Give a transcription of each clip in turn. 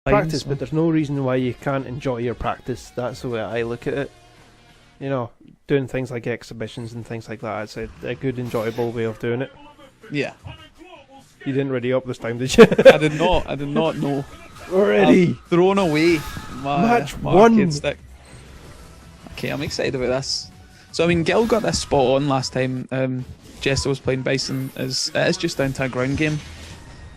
practice, but there's no reason why you can't enjoy your practice. That's the way I look at it. You know, doing things like exhibitions and things like that, it's a good, enjoyable way of doing it. Yeah. You didn't ready up this time, did you? I did not know. Already I've thrown away my one. arcade stick. Okay, I'm excited about this. So I mean, Gil got this spot on last time. Jester was playing Bison. It's just down to a ground game.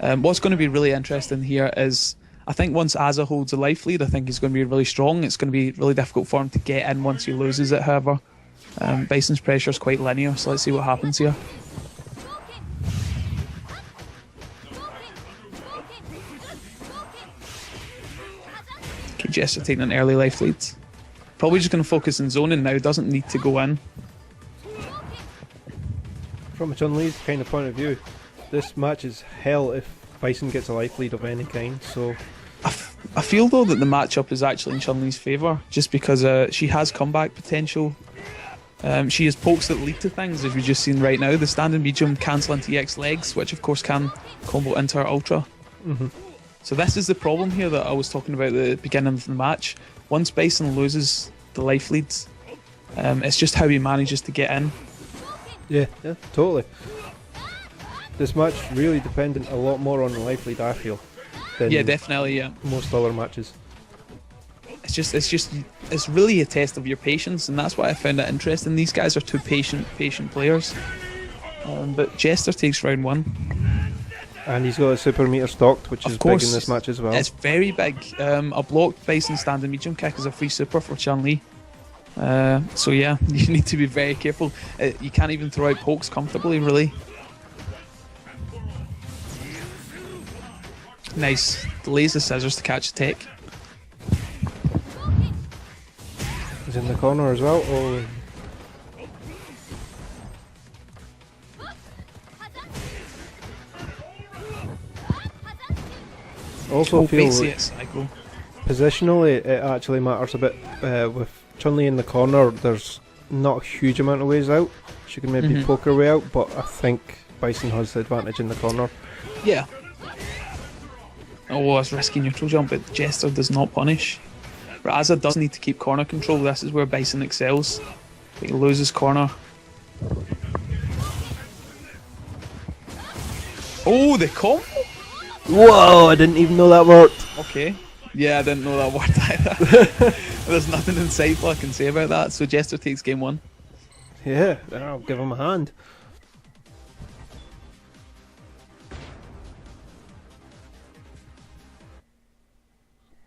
What's going to be really interesting here is, I think once Azza holds a life lead, I think he's going to be really strong. It's going to be really difficult for him to get in once he loses it, however. Bison's pressure is quite linear, so let's see what happens here. Okay, Jester taking an early life lead. Probably just going to focus on zoning now, doesn't need to go in. From a Chun-Li's kind of point of view, this match is hell if Bison gets a life lead of any kind, so... I feel though that the matchup is actually in Chun-Li's favour, just because she has comeback potential. She has pokes that lead to things, as we've just seen right now. The standing medium cancel into EX legs, which of course can combo into her ultra. So this is the problem here that I was talking about at the beginning of the match. Once Bison loses the life leads, it's just how he manages to get in. Yeah, totally. This match really dependent a lot more on the life lead, I feel. Yeah, definitely. Yeah, most other matches. It's really a test of your patience, and that's why I found it interesting. These guys are two patient players. But Jester takes round 1. And he's got a super meter stocked, which is big in this match as well. It's very big. A blocked Bison standing medium kick is a free super for Chun-Li. So yeah, you need to be very careful. You can't even throw out pokes comfortably, really. Nice. Delays the scissors to catch the tech. He's in the corner as well. Oh. Also feel positionally it actually matters a bit. With Chun-Li in the corner, there's not a huge amount of ways out. She can maybe poke her way out, but I think Bison has the advantage in the corner. Yeah. Oh, it's risky neutral jump, but Jester does not punish. But Azza does need to keep corner control. This is where Bison excels. But he loses corner. Oh, the combo! Whoa, I didn't even know that worked. Okay. Yeah, I didn't know that worked either. There's nothing insightful I can say about that. So Jester takes game 1. Yeah, I'll give him a hand.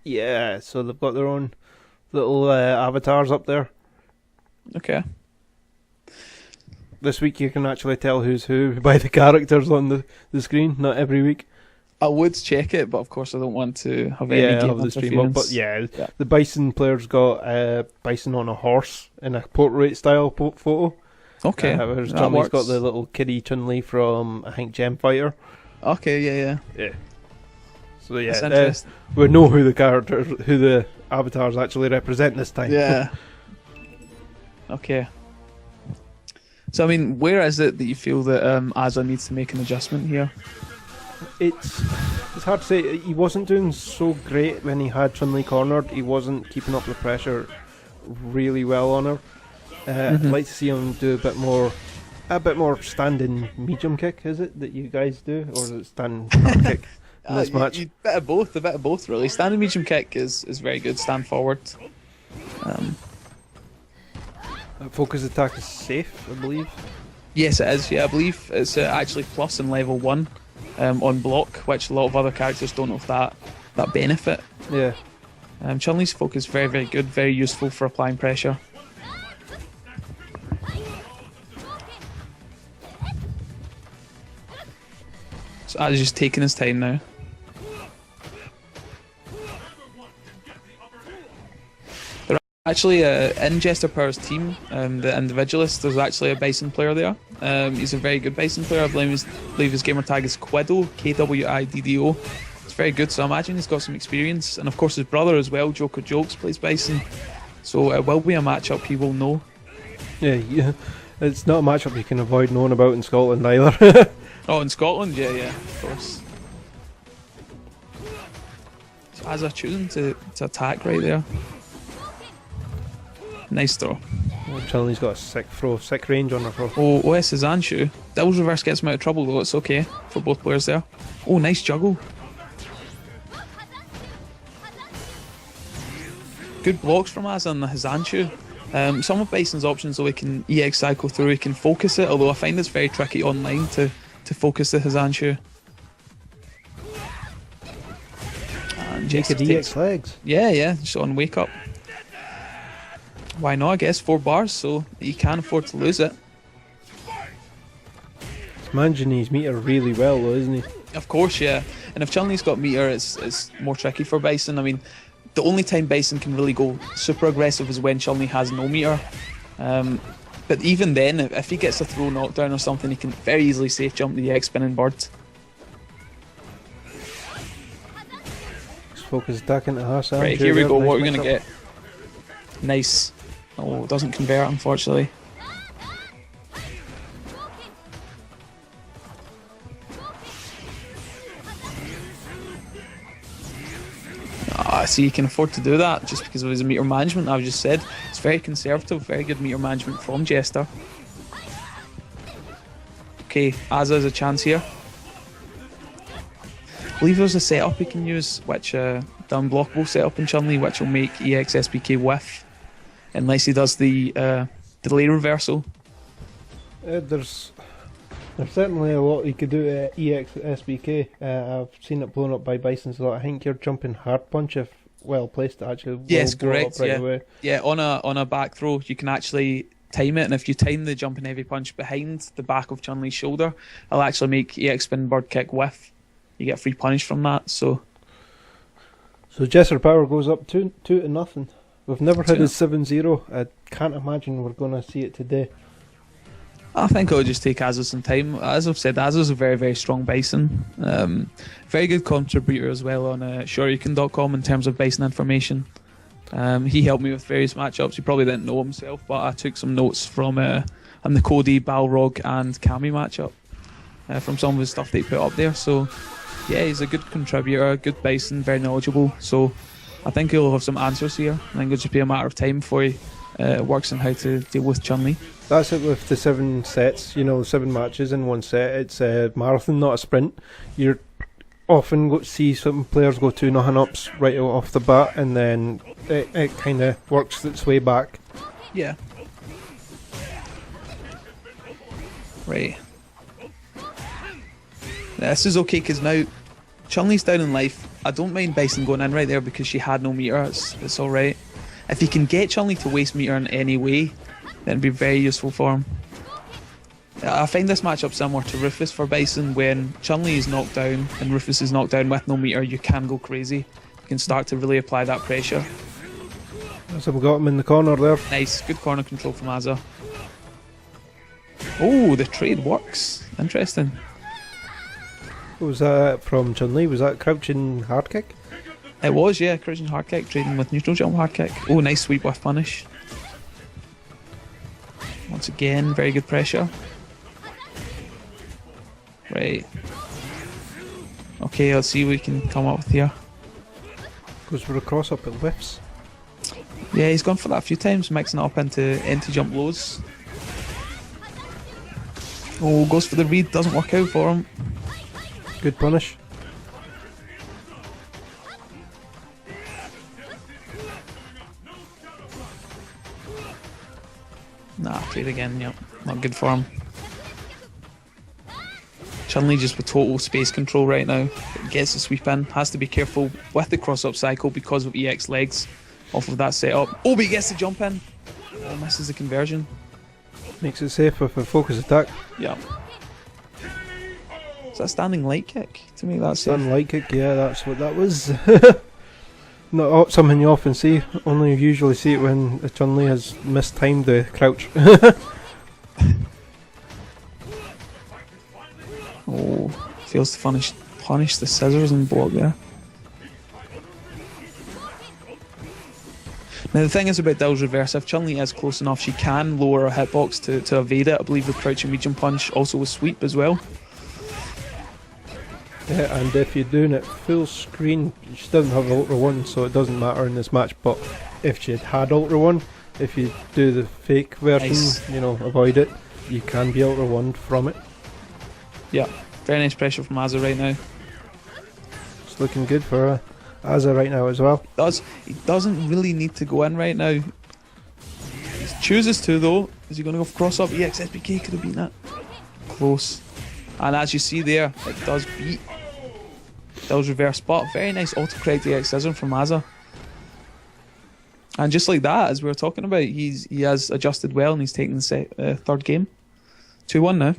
Yeah, so they've got their own little avatars up there. Okay. This week you can actually tell who's who by the characters on the screen, not every week. I would check it, but of course I don't want to have any game of the stream up. But yeah, yeah, the Bison player's got Bison on a horse in a portrait style photo. Okay, whereas Chun-Li's got the little kiddie Chun-Li from, I think, Gem Fighter. Okay, yeah. So yeah, we know who the avatars actually represent this time. Yeah. Okay. So I mean, where is it that you feel that Azza needs to make an adjustment here? It's hard to say. He wasn't doing so great when he had Chun-Li cornered. He wasn't keeping up the pressure really well on her. I'd like to see him do a bit more standing medium kick. Is it that you guys do, or is it standing kick in this match? A bit of both really. Standing medium kick is very good. Stand forward. Focus attack is safe, I believe. Yes, it is. Yeah, I believe it's actually plus in level 1 on block, which a lot of other characters don't have that benefit. Yeah. Chun-Li's focus is very, very good, very useful for applying pressure. So Azza's just taking his time now. Actually, in Jester Power's team, the Individualist, there's actually a Bison player there. He's a very good Bison player. I believe his gamer tag is Quiddo, Kwiddo. It's very good, so I imagine he's got some experience. And of course his brother as well, Joker Jokes, plays Bison. So it will be a matchup he will know. Yeah. It's not a matchup you can avoid knowing about in Scotland either. Oh, in Scotland? Yeah, of course. Azza choosing to attack right there. Nice throw. Oh, Chun-li's got a sick throw, sick range on her throw. Oh, OS is Anshu. Devil's reverse gets him out of trouble though, it's okay for both players there. Oh, nice juggle. Good blocks from Azza on the Hizanshu. Some of Bison's options though, he can EX cycle through, he can focus it, although I find it's very tricky online to focus the Hizanshu. And Jester Naked EX legs. Yeah, just on wake up. Why not, I guess, 4 bars, so he can afford to lose it. He's managing his meter really well though, isn't he? Of course, yeah. And if Chun-li's got meter, it's more tricky for Bison. I mean, the only time Bison can really go super aggressive is when Chun-li has no meter. But even then, if he gets a throw knockdown or something, he can very easily safe jump the EX spinning bird. Let's focus attack into Hassan. Right, here we go, what we're going to get. Nice. Oh, it doesn't convert, unfortunately. See, he can afford to do that just because of his meter management. I've just said it's very conservative, very good meter management from Jester. Okay, Azza has a chance here. I believe there's a setup he can use, which the unblockable setup in Chun-li, which will make EX SBK whiff, unless he does the delay reversal. There's certainly a lot you could do at EX SBK. I've seen it blown up by Bison's a lot. I think your jumping hard punch, if well placed, actually will yes, blow correct. up right Yeah, away. Yeah. On a back throw, you can actually time it, and if you time the jumping heavy punch behind the back of Chun-li's shoulder, it'll actually make EX spin bird kick whiff. You get free punish from that. So Jester power goes up 2-0. We've never had a 7-0. I can't imagine we're going to see it today. I think it'll just take Azza some time. As I've said, Azza's a very, very strong Bison. Very good contributor as well on shoryuken.com in terms of Bison information. He helped me with various matchups. He probably didn't know himself, but I took some notes from on the Cody, Balrog and Kami matchup from some of his stuff that he put up there. So yeah, he's a good contributor, good Bison, very knowledgeable. So I think he'll have some answers here. I think it'll just be a matter of time before he works on how to deal with Chun-li. That's it with the 7 sets, 7 matches in one set. It's a marathon, not a sprint. You're often see some players go 2-0 ups right off the bat, and then it kind of works its way back. Yeah. Right. This is okay because now Chun-li's down in life. I don't mind Bison going in right there because she had no meter. It's alright. If he can get Chun-li to waste meter in any way, then it'd be very useful for him. I find this matchup similar to Rufus for Bison. When Chun-li is knocked down and Rufus is knocked down with no meter, you can go crazy. You can start to really apply that pressure. So we got him in the corner there. Nice, good corner control from Azza. Oh, the trade works. Interesting. What was that from Chun-li? Was that crouching hard kick? It was, yeah, crouching hard kick, trading with neutral jump hard kick. Oh, nice sweep with punish. Once again, very good pressure. Right. Okay, let's see what we can come up with here. Goes for a cross up, it whiffs. Yeah, he's gone for that a few times, mixing it up into jump lows. Oh, goes for the read, doesn't work out for him. Good punish. Nah, trade again, yep. Not good for him. Chun-li just with total space control right now. Gets the sweep in. Has to be careful with the cross-up cycle because of EX legs off of that setup. Oh, but he gets the jump in. Oh, misses the conversion. Makes it safe with a focus attack. Yeah. Is that a standing light kick to make that safe? Standing light kick, yeah, that's what that was. Not something you often see. Only usually see it when Chun-li has mistimed the crouch. Oh, fails to punish the scissors and block there. Now the thing is about Dill's reverse, if Chun-li is close enough, she can lower her hitbox to evade it. I believe with crouching medium punch, also with sweep as well. Yeah, and if you're doing it full screen, she doesn't have Ultra 1, so it doesn't matter in this match, but if she had Ultra 1, if you do the fake version, Nice. you know, avoid it, you can be Ultra 1 from it. Yeah, very nice pressure from Azza right now. It's looking good for Azza right now as well. He doesn't really need to go in right now. He chooses to though. Is he going to go for cross up? Yes, SBK could have beaten that. Close. And as you see there, it does beat. Does reverse spot. Very nice autocorrect EX scissor from Azza. And just like that, as we were talking about, he has adjusted well and he's taken the third game. 2-1 now.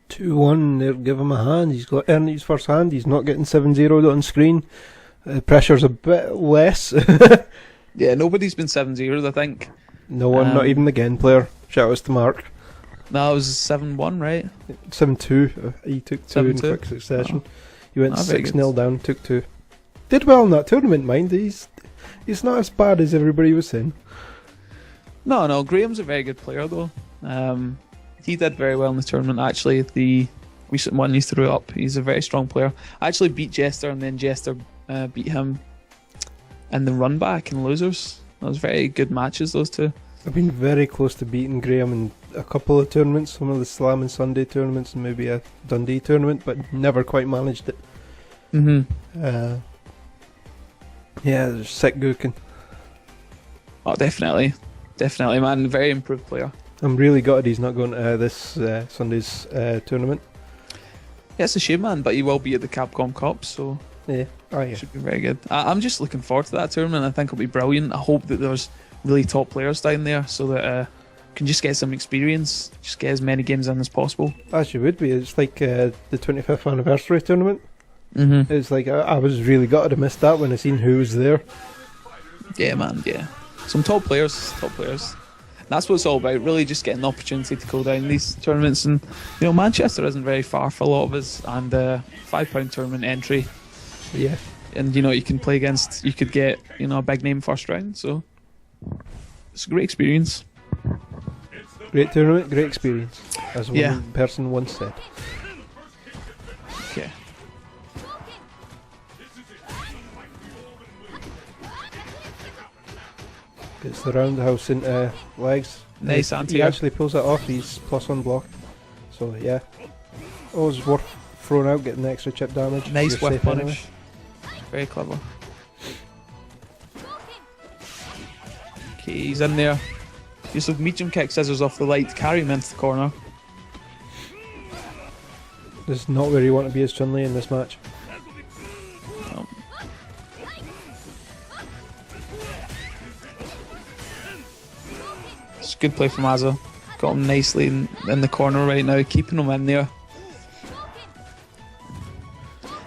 2-1, they'll give him a hand. He's got earned his first hand. He's not getting 7-0'd on screen. Pressure's a bit less. Yeah, nobody's been 7-0'd, I think. No one, not even the Gen player. Shout outs to Mark. No, it was 7-1, right? 7-2. He took 2 in 7-2. quick succession. He went very 6-0 good. down, took 2. Did well in that tournament, mind. He's not as bad as everybody was saying. No, Graham's a very good player though. He did very well in the tournament actually. The recent one he threw up, he's a very strong player. I actually beat Jester and then Jester beat him in the run back in losers. That was very good matches, those two. I've been very close to beating Graham in a couple of tournaments, some of the Slam and Sunday tournaments and maybe a Dundee tournament, but never quite managed it. Yeah, there's sick Gookin. Oh, definitely man, very improved player. I'm really gutted he's not going to this Sunday's tournament. Yeah, it's a shame man, but he will be at the Capcom Cup, so Yeah, yeah. should be very good. I'm just looking forward to that tournament. I think it'll be brilliant. I hope that there's really top players down there so that can just get some experience, just get as many games in as possible. As you would be. It's like the 25th anniversary tournament. Mm-hmm. It's like I was really gutted to miss that when I seen who was there. Yeah, man, yeah. Some top players. That's what it's all about, really just getting the opportunity to go down these tournaments. And, you know, Manchester isn't very far for a lot of us, and £5 tournament entry. Yeah. And, you know, you can play against, you could get, you know, a big name first round, so it's a great experience. Great tournament, great experience, as one Yeah. person once said. Okay. Gets the roundhouse into legs. Nice He anti. actually pulls that off. He's +1 block. So yeah, always worth throwing out, getting the extra chip damage. Nice You're whiff safe anyway. punish. Very clever. Okay, he's in there. Use of medium kick scissors off the light, carry him into the corner. This is not where you want to be as Chun-li in this match. No. It's a good play from Azza. Got him nicely in the corner right now, keeping him in there.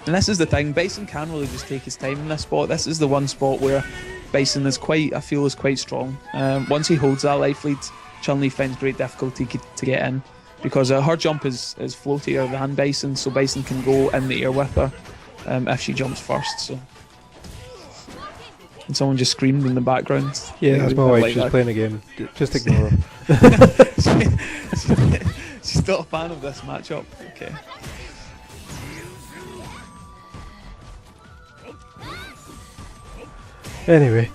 And this is the thing, Bison can really just take his time in this spot. This is the one spot where Bison is quite strong. Once he holds that life lead, Chun-li finds great difficulty to get in because her jump is floatier than Bison, so Bison can go in the air with her if she jumps first. So, and someone just screamed in the background. Yeah, that's my wife. Like She's that. playing a game. Just ignore her. She's not a fan of this matchup. Okay. Anyway.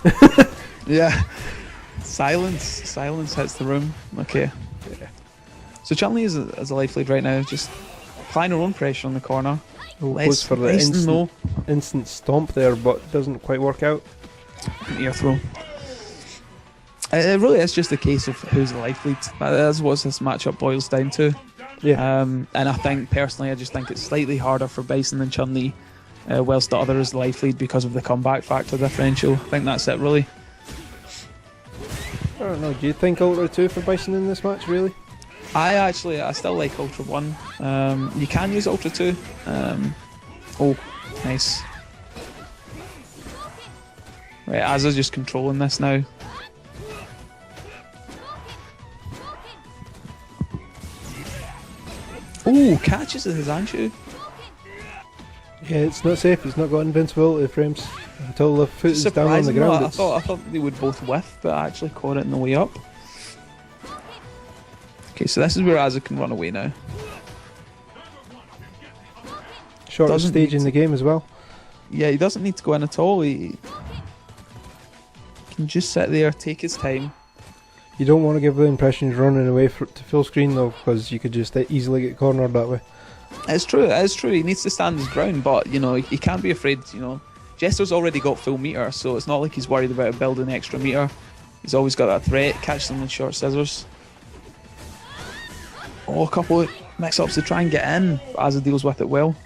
Yeah. Silence hits the room. Okay. Yeah. So Chun-li is a life lead right now, just applying her own pressure on the corner. Goes for the instant stomp there, but doesn't quite work out. Ear throw. It really is just a case of who's the life lead. That's what this matchup boils down to. Yeah. And I think, personally, I just think it's slightly harder for Bison than Chun-li, whilst the other is the life lead because of the comeback factor differential. I think that's it, really. I don't know. Do you think Ultra 2 for Bison in this match, really? I still like Ultra 1. You can use Ultra 2. Oh, nice. Right, Azza's just controlling this now. Oh, catches his Anshu. Yeah, it's not safe. He's not got invincibility frames until the foot is down on the ground. I thought they would both whiff, but I actually caught it on the way up. Okay, so this is where Azza can run away now. Shortest Doesn't stage need in the game as well. Yeah, he doesn't need to go in at all. He can just sit there, take his time. You don't want to give the impression he's running away to full screen though, because you could just easily get cornered that way. It's true, it is true. He needs to stand his ground, but you know, he can't be afraid. You know, Jester's already got full meter, so it's not like he's worried about building extra meter. He's always got that threat. Catch them with short scissors. Oh, a couple of mix-ups to try and get in, but Azza deals with it well.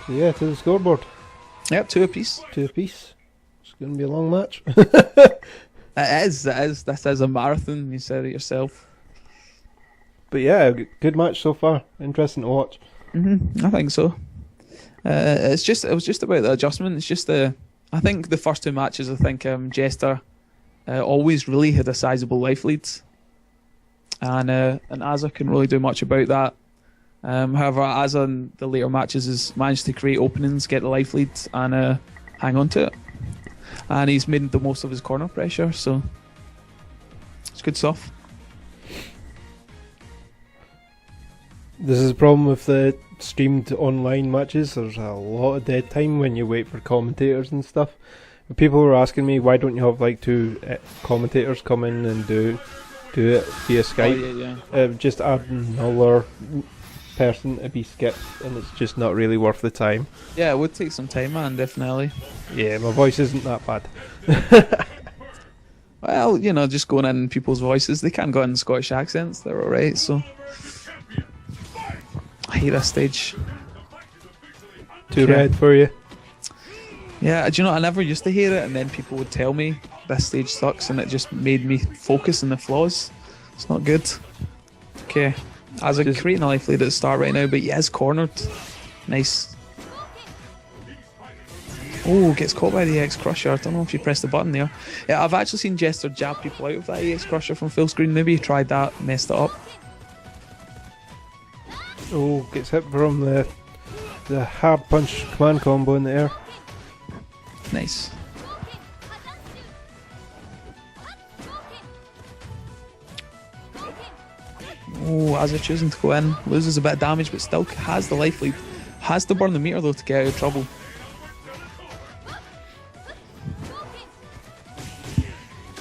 So yeah, to the scoreboard. Yep, 2 apiece. 2 apiece. It's going to be a long match. It is. This is a marathon, you said it yourself. But yeah, good match so far. Interesting to watch. I think so. It was just about the adjustment. It's just I think the first 2 matches, Jester always really had a sizable life lead. And Azza couldn't really do much about that. However, Azza in the later matches has managed to create openings, get the life lead, and hang on to it. And he's made the most of his corner pressure, so it's good stuff. This is a problem with the streamed online matches. There's a lot of dead time when you wait for commentators and stuff. People were asking me, why don't you have like 2 commentators come in and do it via Skype? Oh, yeah. Just add another person to be skipped, and it's just not really worth the time. Yeah, it would take some time, man, definitely. Yeah, my voice isn't that bad. Well, you know, just going in people's voices, they can go in Scottish accents, they're alright, so. I hate this stage. Too red for you. Yeah, do you know, I never used to hear it, and then people would tell me this stage sucks, and it just made me focus on the flaws. It's not good. Okay, as a creating a life lead at the start right now, but he is cornered. Nice. Oh, gets caught by the EX Crusher. I don't know if you pressed the button there. Yeah, I've actually seen Jester jab people out of that EX Crusher from full screen. Maybe he tried that, messed it up. Oh, gets hit from the hard punch command combo in the air. Nice. Oh, Azza choosing to go in. Loses a bit of damage, but still has the life lead. Has to burn the meter though to get out of trouble.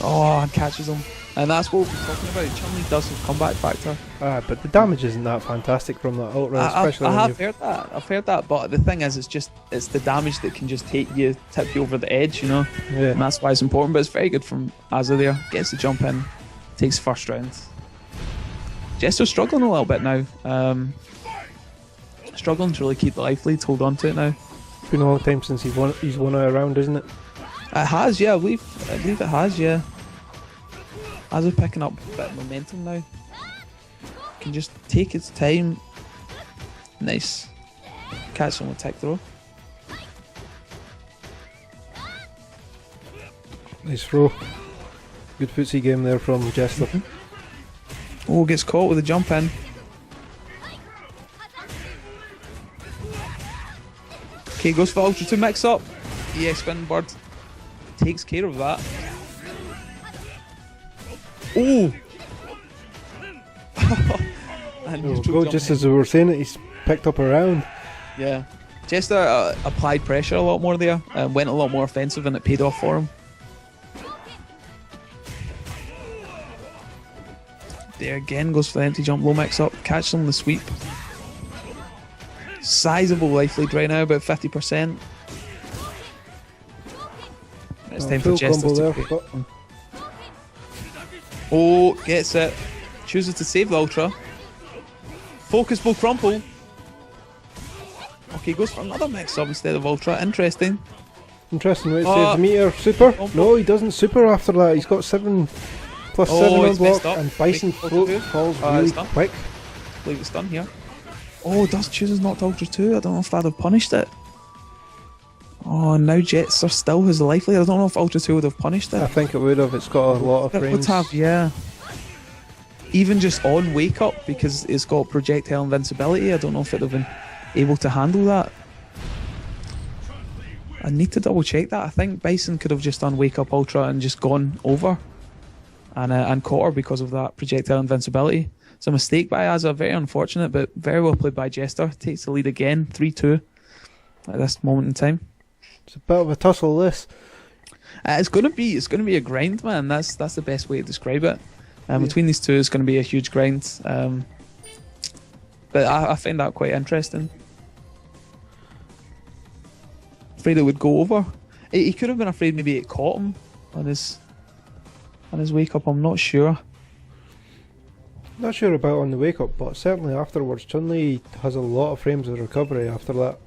Oh, and catches him. And that's what we're talking about. Chun-li does have comeback factor. But the damage isn't that fantastic from that ultra, especially I have heard that. I've heard that, but the thing is, it's the damage that can just tip you over the edge, you know. Yeah. And that's why it's important. But it's very good from Azza there. Gets the jump in, takes first round. Jester's struggling a little bit now. Struggling to really keep the life lead, hold on to it now. It's been a long time since he's won a round, isn't it? It has, yeah. I believe it has, yeah. Azza picking up a bit of momentum now. Can just take its time. Nice. Catch him with tech throw. Nice throw. Good footsie game there from Jester. Oh, gets caught with a jump in. Okay, goes for Ultra 2 mix up. Yeah, spin bird. Takes care of that. Oh! And just as we were saying it, he's picked up a round. Yeah. Jester applied pressure a lot more there, went a lot more offensive, and it paid off for him. There again, goes for the empty jump, low mix up, catch them the sweep. Sizable life lead right now, about 50%. It's time for Jester to Oh, gets it. Chooses to save the ultra. Focus blow crumple. Okay, goes for another mix up instead of ultra. Interesting. Interesting way to save the meter. Super? No, he doesn't super after that. He's got 7 plus 7 on block, and Bison float falls really quick. I believe it's done here. Oh, does chooses not to ultra 2. I don't know if that'd have punished it. Oh, now Jester still has the life lead. I don't know if Ultra 2 would have punished it. I think it would have. It's got a lot of frames. It would have, yeah. Even just on Wake Up, because it's got projectile invincibility, I don't know if it would have been able to handle that. I need to double check that. I think Bison could have just done Wake Up Ultra and just gone over and caught her because of that projectile invincibility. It's a mistake by Azza, very unfortunate, but very well played by Jester. Takes the lead again, 3-2 at this moment in time. It's a bit of a tussle, this. It's gonna be a grind, man. That's the best way to describe it. Between these two, it's gonna be a huge grind. But I find that quite interesting. Afraid it would go over. He could have been afraid maybe it caught him on his wake up. I'm not sure. Not sure about on the wake up, but certainly afterwards, Chun-Li has a lot of frames of recovery after that.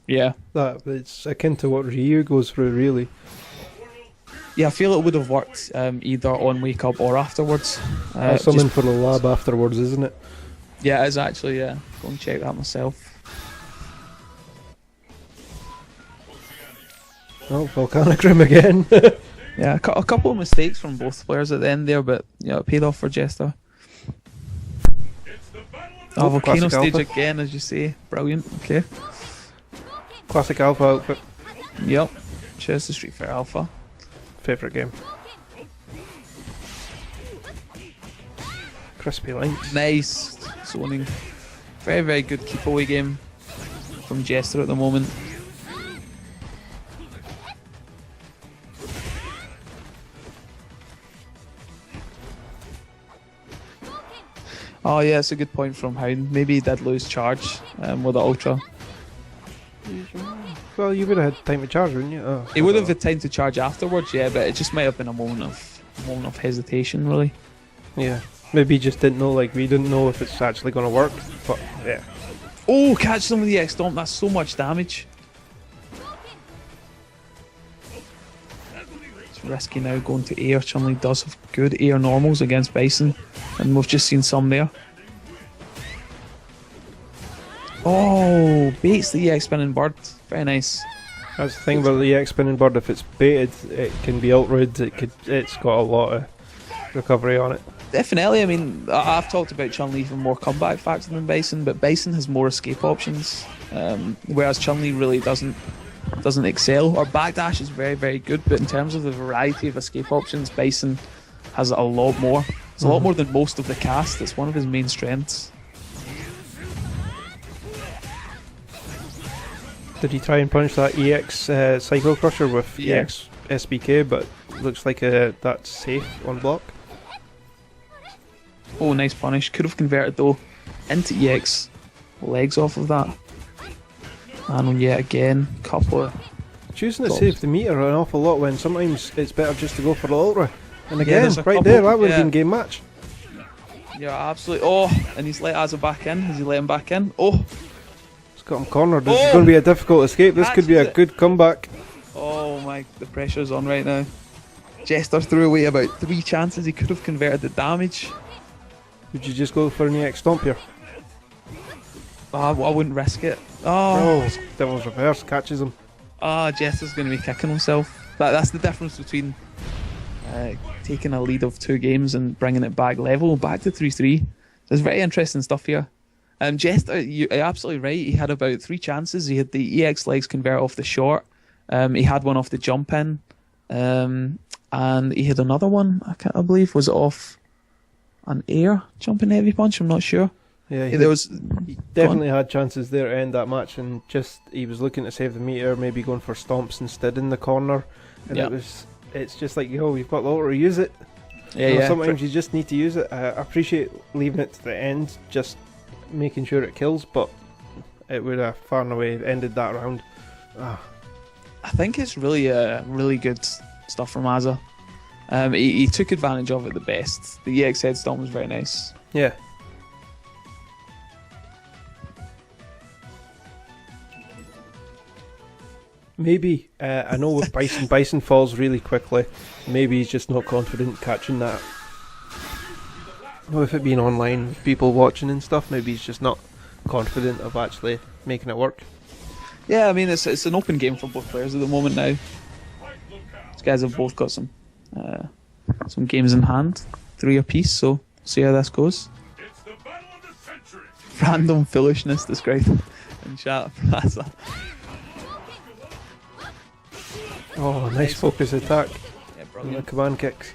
Yeah. That it's akin to what Ryu goes through, really. Yeah, I feel it would have worked either on wake up or afterwards. That's something for the lab afterwards, isn't it? Yeah, it is actually. Yeah, go and check that myself. Oh, Volcanic Room again. Yeah, a couple of mistakes from both players at the end there, but it paid off for Jester. Oh, Volcano stage Alpha again, as you say. Brilliant. Okay. Classic Alpha outfit. Yep. Cheers to Street Fighter Alpha. Favourite game. Crispy lines. Nice zoning. Very, very good keep away game from Jester at the moment. Oh yeah, it's a good point from Hound. Maybe he did lose charge with the Ultra. Well, you would have had time to charge, wouldn't you? Oh, he would have had time to charge afterwards, yeah, but it just might have been a moment of hesitation, really. Yeah, maybe he just didn't know. Like, we didn't know if it's actually going to work. But yeah. Oh, catch them with the X Stomp. That's so much damage. It's risky now going to air. Chun-Li does have good air normals against Bison, and we've just seen some there. Oh, baits the EX spinning bird. Very nice. That's the thing about the EX spinning bird. If it's baited, it can be ulted. It's got a lot of recovery on it. Definitely. I mean, I've talked about Chun-Li for more comeback factor than Bison, but Bison has more escape options, whereas Chun-Li really doesn't excel. Or backdash is very, very good, but in terms of the variety of escape options, Bison has a lot more. It's a lot more than most of the cast. It's one of his main strengths. Did he try and punch that EX Psycho Crusher with EX SBK, but looks like that's safe on block. Oh, nice punish. Could have converted though into EX. Legs off of that. And yet again, couple of... Choosing to save the meter an awful lot when sometimes it's better just to go for the Ultra. And again, right there, that would have been game match. Yeah, absolutely. Oh, and he's let Azza back in. Has he let him back in? Oh! Got him cornered. This is going to be a difficult escape. This could be a good comeback. Oh my, the pressure's on right now. Jester threw away about 3 chances. He could have converted the damage. Would you just go for an EX Stomp here? I wouldn't risk it. Oh, Devil's Reverse catches him. Jester's going to be kicking himself. That's the difference between taking a lead of 2 games and bringing it back level, back to 3-3. There's very interesting stuff here. Jester, you're absolutely right. He had about 3 chances. He had the EX legs convert off the short. He had one off the jump in. And he had another one, I believe, was off an air jumping heavy punch. I'm not sure. Yeah, he definitely had chances there to end that match, and just he was looking to save the meter, maybe going for stomps instead in the corner. And it's just like, you've got the Ultra, use it. Sometimes you just need to use it. I appreciate leaving it to the end, just making sure it kills, but it would have far and away ended that round. I think it's really good stuff from Azza. He took advantage of it the best. The EX head stomp was very nice. Yeah. Maybe, I know with Bison falls really quickly. Maybe he's just not confident catching that. With it being online, with people watching and stuff, maybe he's just not confident of actually making it work. Yeah, I mean, it's an open game for both players at the moment now. These guys have both got some games in hand, 3 apiece, so see how this goes. Random foolishness described in chat from Azza. Oh, nice focus attack. Yeah, and the command kicks.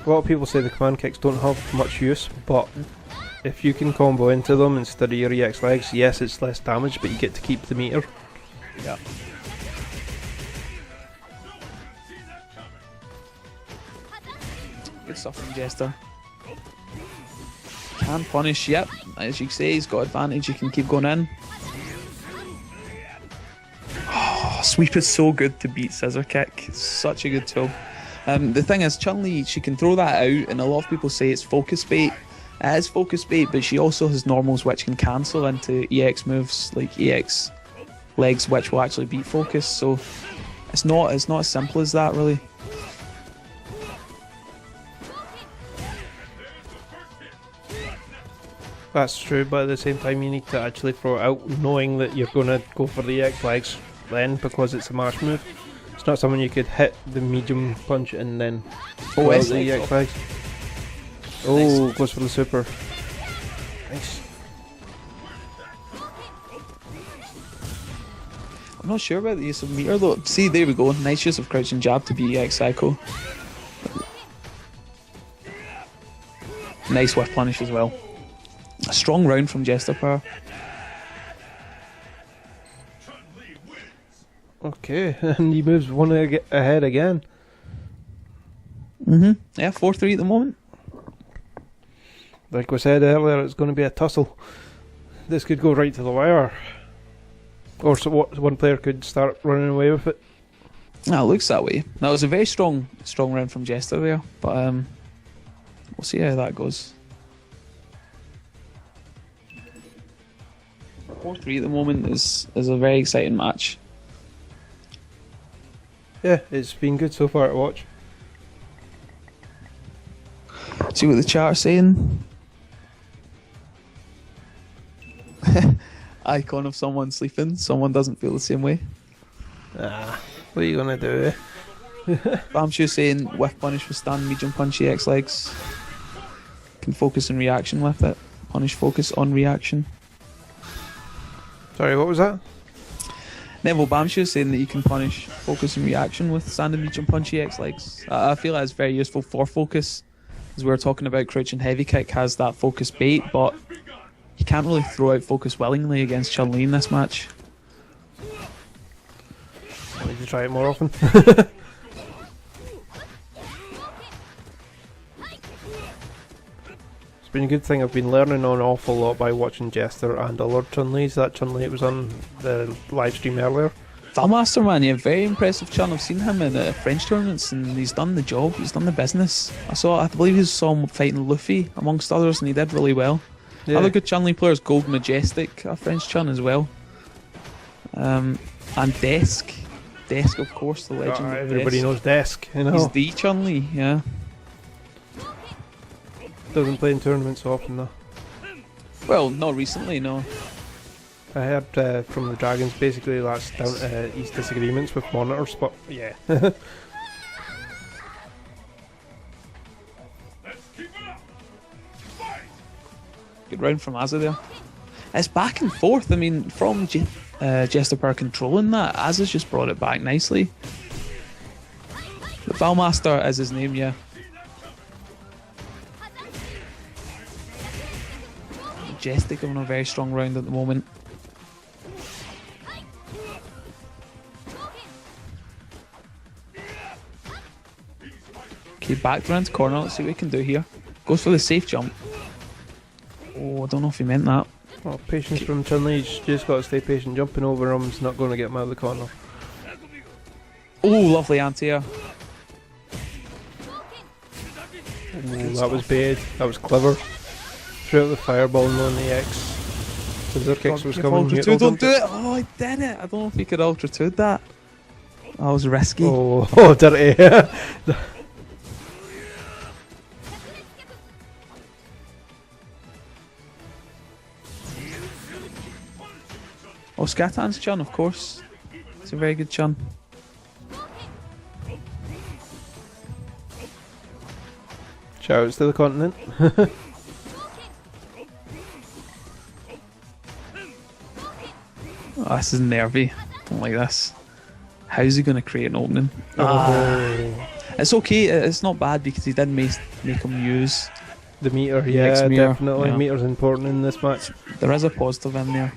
A lot of people say the command kicks don't have much use, but if you can combo into them instead of your EX legs, yes, it's less damage, but you get to keep the meter. Yeah. Good stuff from Jester. Can punish, yep. As you say, he's got advantage, he can keep going in. Oh, sweep is so good to beat scissor kick. Such a good tool. The thing is, Chun-Li, she can throw that out, and a lot of people say it's focus bait. It is focus bait, but she also has normals which can cancel into EX moves, like EX legs, which will actually beat focus. So it's not as simple as that, really. That's true, but at the same time you need to actually throw it out knowing that you're going to go for the EX legs then, because it's a mash move. It's not something you could hit the medium punch and then Oh, out the EX legs. Oh, Nice. goes for the super. Nice. I'm not sure about the use of meter though. See, there we go. Nice use of crouching jab to beat EX cycle. Nice whiff punish as well. A strong round from Jester power. Okay, and he moves one ahead again. Yeah, 4-3 at the moment. Like we said earlier, it's going to be a tussle. This could go right to the wire. Or so one player could start running away with it. Ah, it looks that way. That was a very strong round from Jester there, but we'll see how that goes. 4-3 at the moment is a very exciting match. Yeah, it's been good so far to watch. See what the chat's saying. Icon of someone sleeping. Someone doesn't feel the same way. Ah, what are you gonna do? Bamshu saying whiff punish with stand medium punch EX legs. Can focus and reaction with it. Punish focus on reaction. Sorry, what was that? Neville Bamshu saying that you can punish focus and reaction with stand and medium punch EX legs. I feel that's very useful for focus, as we were talking about. Crouching heavy kick has that focus bait, but you can't really throw out focus willingly against Chun-Li in this match. I need to try it more often. It's been a good thing. I've been learning an awful lot by watching Jester and other Chun-Li's. That Chun-Li that was on the live stream earlier. Master man, yeah, very impressive Chun. I've seen him in French tournaments and he's done the job, he's done the business. I believe you saw him fighting Luffy amongst others and he did really well. Yeah. Other good Chun-Li players, Gold Majestic, a French Chun as well. And Desk, of course, the legend. Everybody knows Desk, you know. He's the Chun-Li, yeah. Doesn't play in tournaments so often though. Well, not recently, no. I heard from the Dragons basically that's down to his disagreements with monitors, but yeah. Good round from Azza there. It's back and forth. I mean, from Jester power controlling that, Azza's just brought it back nicely. The Valmaster is his name, yeah. Majestic having a very strong round at the moment. Okay, back around the corner. Let's see what he can do here. Goes for the safe jump. Oh, I don't know if he meant that. Oh, patience from Chun-Li. He's just got to stay patient. Jumping over him is not going to get him out of the corner. Oh, lovely anti-air. That was bad. That was clever. Threw out the fireball and on the X. Scissor kicks was coming. Ultra 2, don't do it! Oh, I did it! I don't know if he could Ultra 2 that. That was risky. Oh, dirty. Oh, Skatan's Chun, of course. It's a very good Chun. Shouts to the continent. Oh, this is nervy. Don't like this. How's he going to create an opening? Oh. It's okay. It's not bad because he did make him use The meter, the yeah, X-meter, definitely. yeah. Meter's important in this match. There is a positive in there.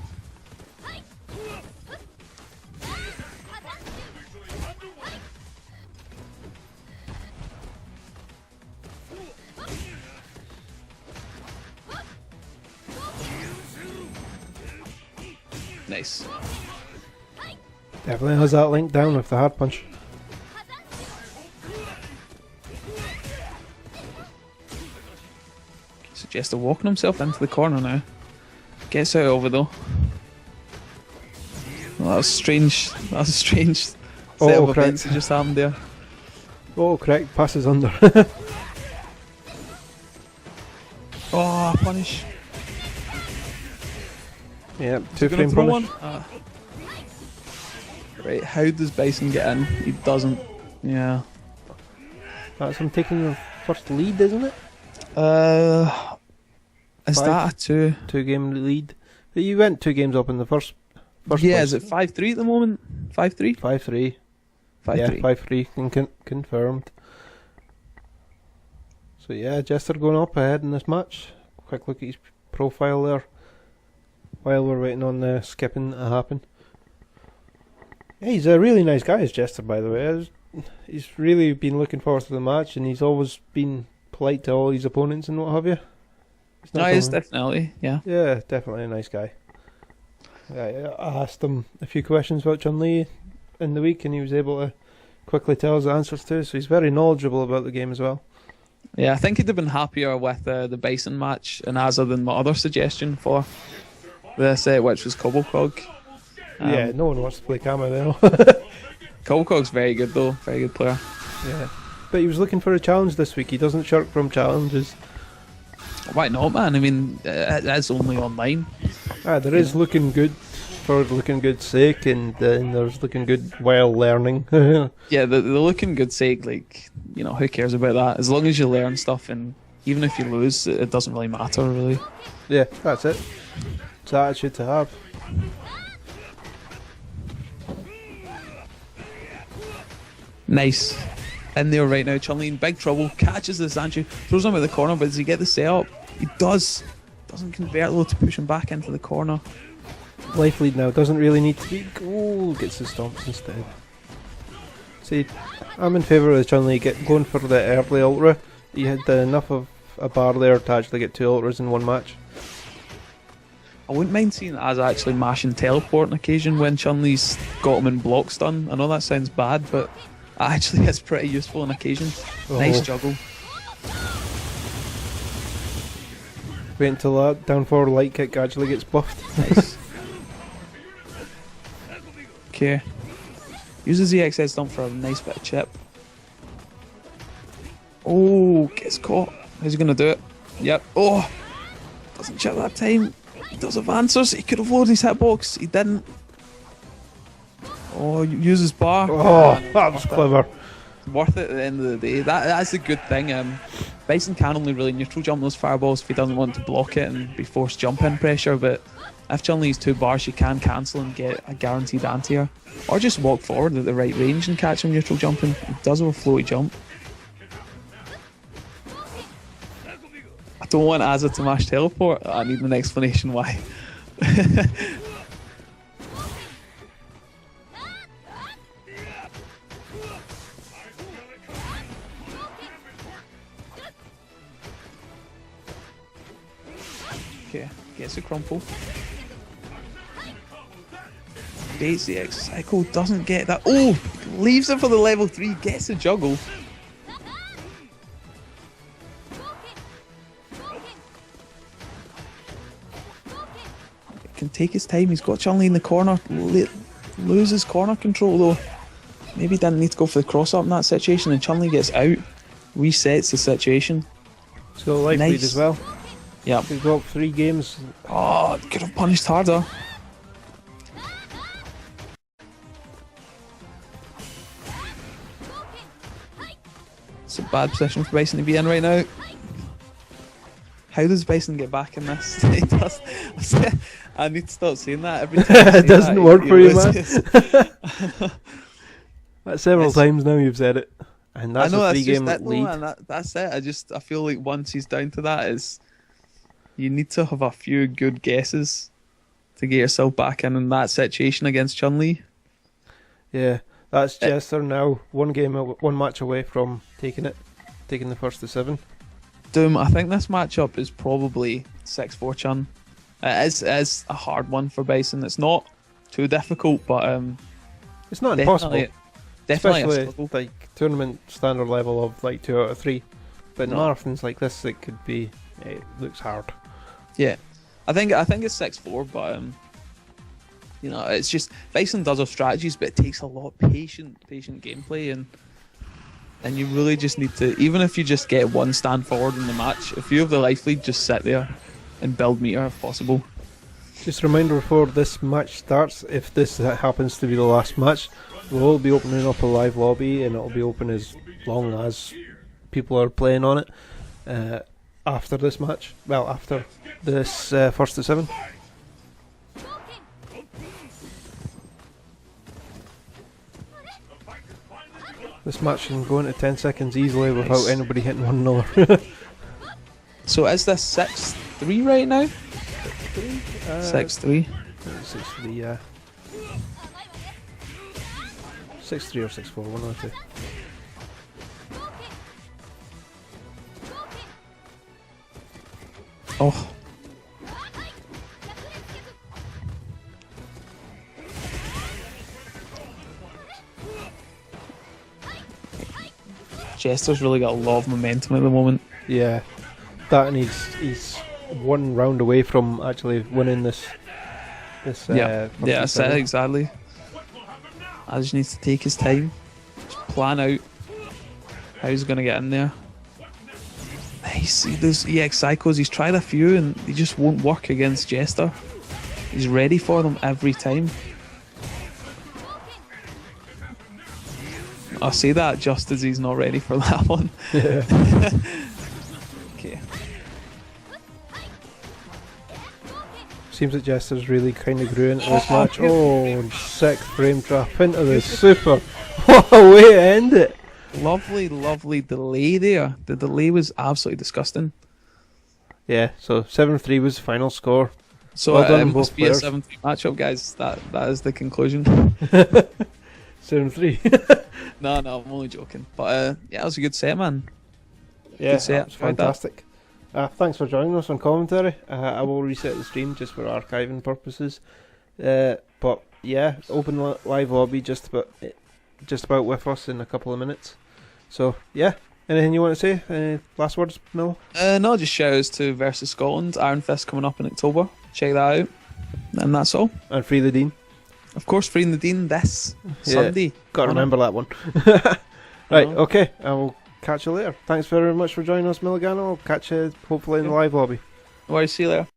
Nice. Definitely has that link down with the hard punch. So Jester walking himself into the corner now. Gets out of it though. Well, that was strange. That was a strange set of events that just happened there. Oh, correct. Passes under. Oh, punish. Yeah, Is two he gonna frame throw punish. one? Right, how does Bison get in? He doesn't. Yeah. That's him taking the first lead, isn't it? Is that a 2? 2-game lead. You went 2 games up in the first Yeah, place. is it 5-3 at the moment? 5-3? 5-3. 5-3. Yeah, 5-3 confirmed. So yeah, Jester going up ahead in this match. Quick look at his profile there. While we're waiting on the skipping to happen. Yeah, he's a really nice guy, is Jester, by the way. He's really been looking forward to the match, and he's always been polite to all his opponents and what have you. No, he is definitely, yeah. Yeah, definitely a nice guy. I asked him a few questions about Chun-li in the week, and he was able to quickly tell us the answers too, so he's very knowledgeable about the game as well. Yeah, I think he'd have been happier with the Bison match in Azza than my other suggestion for this, which was Cobblecog. Yeah, no one wants to play Kama though. Cobblecog's very good though, very good player. Yeah, but he was looking for a challenge this week. He doesn't shirk from challenges. Why not, man? I mean, it's only online. There is looking good for looking good's sake, and then there's looking good while learning. Yeah, the looking good sake, like, you know, who cares about that? As long as you learn stuff, and even if you lose, it doesn't really matter, really. Yeah, that's it. It's the attitude to have. Nice. In there right now, Chun-li in big trouble, catches the Sanchu, throws him out the corner, but does he get the setup? He does. Doesn't convert though to push him back into the corner. Life lead now, doesn't really need to be. Oh, gets the stomps instead. See, I'm in favour of the Chun-li going for the early ultra. He had enough of a bar there to actually get 2 ultras in one match. I wouldn't mind seeing Azza actually mashing teleport on occasion when Chun-li's got him in block stun. I know that sounds bad, but actually it's pretty useful on occasion. Oh. Nice juggle. Wait until that down forward light kick actually gets buffed. Nice. Okay. Uses the XS dump for a nice bit of chip. Oh, gets caught. How's he gonna do it? Yep. Oh! Doesn't chip that time. He does have answers. He could have loaded his hitbox. He didn't. Oh, uses bar. Oh, that was clever. Worth it at the end of the day. That's a good thing. Bison can only really neutral jump those fireballs if he doesn't want to block it and be forced jump in pressure, but if Chun-Li's 2 bars, she can cancel and get a guaranteed anti-air. Or just walk forward at the right range and catch him neutral jumping. It does have a floaty jump. I don't want Azza to mash teleport. I need an explanation why. Okay, gets a crumple. Baits the X cycle, doesn't get that. Oh! Leaves it for the level 3, gets a juggle. Can take his time, he's got Chun-li in the corner. Loses corner control though. Maybe didn't need to go for the cross up in that situation, and Chun-li gets out. Resets the situation. He's got a life lead as well. Yeah. He's got 3 games. Oh, could have punished harder. It's a bad position for Bison to be in right now. How does Bison get back in this? He does. I need to stop saying that every time. It doesn't that, work he for you, loses. man. That's several times now you've said it. and that's I know a that's just 3-game it, though, lead. man. That's it. I feel like once he's down to that, is you need to have a few good guesses to get yourself back in that situation against Chun-Li. Yeah, that's Jester now. One match away from taking the first to 7. Doom, I think this matchup is probably 6-4 Chun. It is a hard one for Bison. It's not too difficult, but It's not impossible. Definitely a Especially struggle. like tournament standard level of like 2 out of 3. But in No. marathons like this, it could be. It looks hard. Yeah, I think it's 6-4, but you know, it's just Bison does have strategies, but it takes a lot of patient gameplay, and you really just need to, even if you just get one stand forward in the match, if you have the life lead, just sit there and build meter if possible. Just a reminder before this match starts, if this happens to be the last match, we'll all be opening up a live lobby, and it'll be open as long as people are playing on it after this match. Well, after this first to 7. This match can go into 10 seconds easily without anybody hitting one another. So is this 6-3 right now? 6-3. 6-3, yeah. 6-3 or 6-4, one of the two. Oh. Jester's really got a lot of momentum at the moment. Yeah, that, and he's one round away from actually winning this. Yeah, that's it, exactly. I just needs to take his time, just plan out how he's gonna get in there. You see those EX Psychos, he's tried a few and they just won't work against Jester. He's ready for them every time. I'll say that just as he's not ready for that one. Yeah. Okay. Seems that Jester's really kind of grew into this match. Oh, sick frame trap into the super. What a way to end it! Lovely, lovely delay there. The delay was absolutely disgusting. Yeah, so 7-3 was the final score. So Well done, it both must be players. a 7-3 matchup, guys. That is the conclusion. 7-3. No, I'm only joking. But yeah, it was a good set, man. Yeah, Good set. that was fantastic. Thanks for joining us on commentary. I will reset the stream just for archiving purposes. But yeah, open live lobby just about with us in a couple of minutes. So yeah, anything you want to say? Last words, Mill? No, just shout outs to versus Scotland. Iron Fist coming up in October. Check that out. And that's all. And free the Dean. Of course, freeing the Dean this Sunday. Got to remember that one. Right, okay. I will catch you later. Thanks very much for joining us, Milligano. I'll catch you hopefully in the live lobby. No worries, see you later.